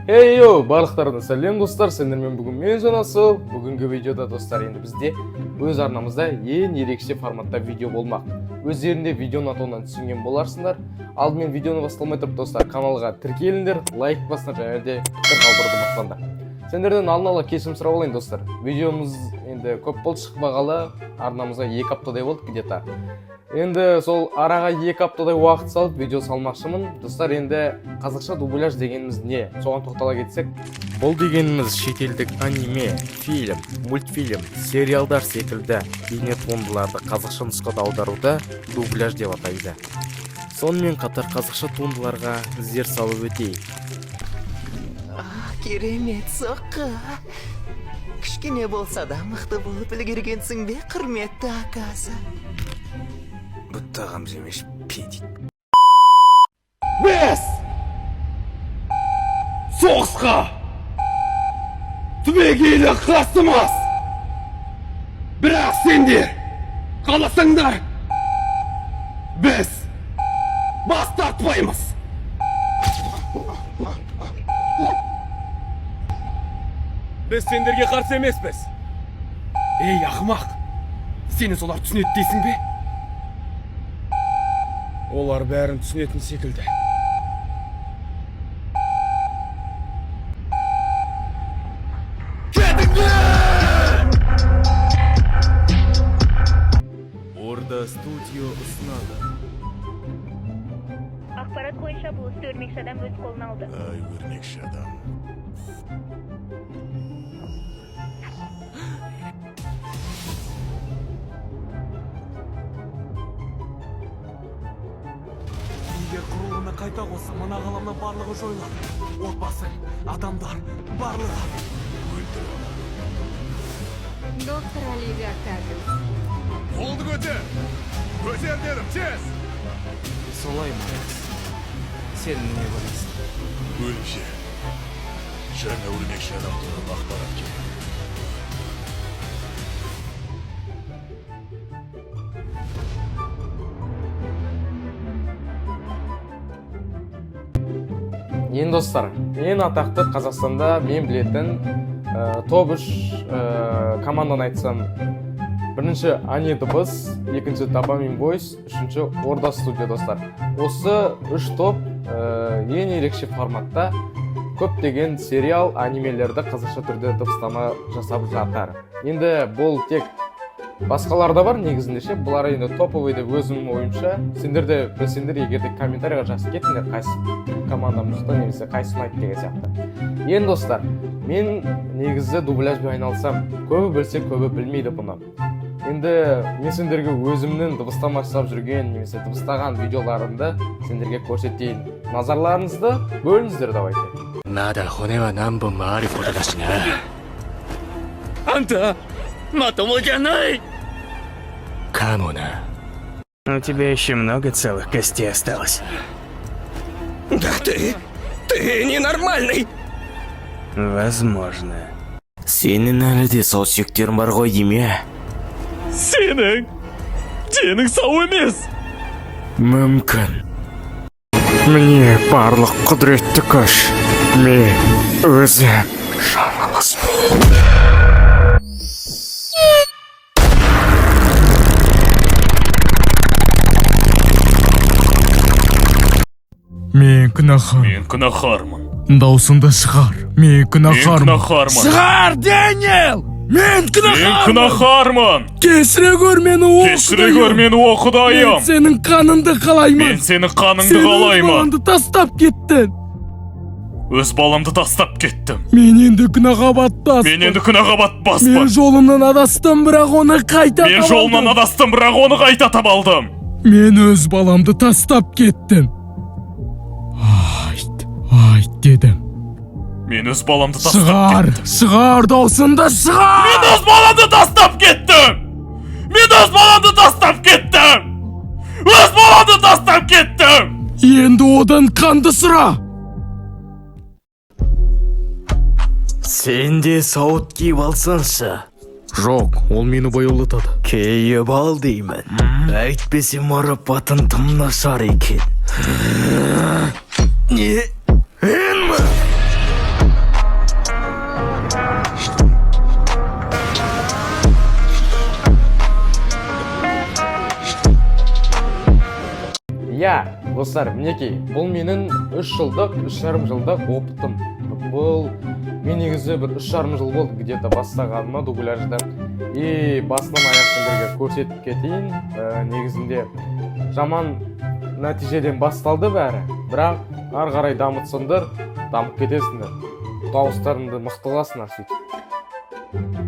Эй, йоу, барлықтарына сәлем достар, сендермен бүгін мен жанасыл. Бүгінгі видеода достар, енді бізде өз арнамызда ең ерекше форматта видео болмақ. Өздерінде видеоның атауынан түсінген боларсыңдар. Алдымен видеоны басталмай тұрып достар, каналға тіркеліңдер, лайк басыңдар, және де пікір қалдыруды ұмытпаңдар. Сендерден алдын ала кешірім сұрап алайын достар. Видеомыз енді көп болды шықпағалы, арнамызға 2 аптадай болды где-то. Енді сол араға 2 аптадай уақыт салып видео салмақшымын. Достар, енді қазақша дубляж дегеніміз не? Соған тоқтала кетсек, бұл дегеніміз шетелдік аниме, фильм, мультфильм, сериалдар секілді бейне туындыларды қазақша нұсқада аударуды дубляж деп атайды. Сонымен қатар қазақша туындыларға зер салып өтейік. Керемет соққы. Кішкене болса да мықты болып үлгергенсің бе, құрметті акасы. Бұттағам жемеш педик. Біз соғысқа түбегейлі қарсымыз. Бірақ сендер қаласаңдар, біз бас тартпаймыз. Біз сендерге қарсы емеспіз. Ей ақымақ, сені солар түсінеді дейсің бе? Олар бәрін түсінетін секілді. Кетіңдер! Орда студио ұсынады. Ақпарат бойынша бұл істі өрмекші адам өз қолына алды. Өрмекші адам. Егер құрылымына қайта қоса, мына ғаламда барлығы жойылады. Отбасы, адамдар, барлығы. Доктор Оливия Карлс. Қолды көтер! Көтер дедім, тез! Солай ма? Сен не білесің? Өлімше. Жаңа өрмекші адам туралы ақпарат керек. Ең достар, ең атақты Қазақстанда мен білетін топ 3 команданы айтсам, бірінші Ани Дыбыс, екінші Допамин Бойс, үшінші Орда студия достар. Осы 3 топ ең ерекше форматта көптеген сериал, анимелерді қазақша түрде дыбыстама жасап жатыр. Енді бұл тек басқаларда бар негізінде ше, бұлар енді топовый деп өзімнің ойымша. Сендер де білсеңдер, егер де комментарийға жазып кетіңдер, қайсы командам ұқты немесе қайсы ұнайды деген сияқты. Енді достар, мен негізі дубляжбен айналсам, көбі білсе, көбі білмейді бұны. Енді мен сендерге өзімнің дыбыстама жасап жүрген немесе дыбыстаған видеоларымды сендерге көрсетейін. Назарларыңызды бөліңіздер давайте. まだ骨は何本もあることだしな。あんた、まともじゃない。かもな。У тебя еще много целых костей осталось. Да ты ненормальный. Возможно. Сенің әлі де сол сүйектерің бар ғой деме. Сенің сау емес. Мүмкін. Мне барлық құдіретті күш. Мен өзім. Мен күнәһар. Мен күнәһармын. Даусыңды шығар. Мен күнәһармын. Шығар, Дэниел! Мен күнәһармын. Кешіре көр мені, о Құдайым. Мен сенің қаныңды қалаймын. Сен өз балаңды тастап кеттің. Өз баламды тастап кеттім. Мен енді күнәға батпаспын. Мен жолымнан адастым, бірақ оны қайта табалдым. Мен өз баламды тастап кеттім. Айт дедім. Мен өз баламды тастап кеттім. Шығар даусыңды, шығар! Мен өз баламды тастап кеттім! Енді одан қанды сұра! Сен де сауыт киіп алсаңшы. Жоқ, ол мені баяулатады. Кейіп ал деймін. Әйтпесе марапатың тым нашар екен. Не? Енмі? иә достар, мінекей, бұл менің 3,5 жылдық опытым. Бұл мен негізі бір 3,5 жыл болды где-то бастағаныма дубляждан. И басынан аяқ сендерге көрсетіп кетейін. Негізінде жаман нәтижеден басталды бәрі. Бірақ ары қарай дамытсыңдар, дамып кетесіңдер. Дауыстарыңды мықты қыласыңдар сөйтіп.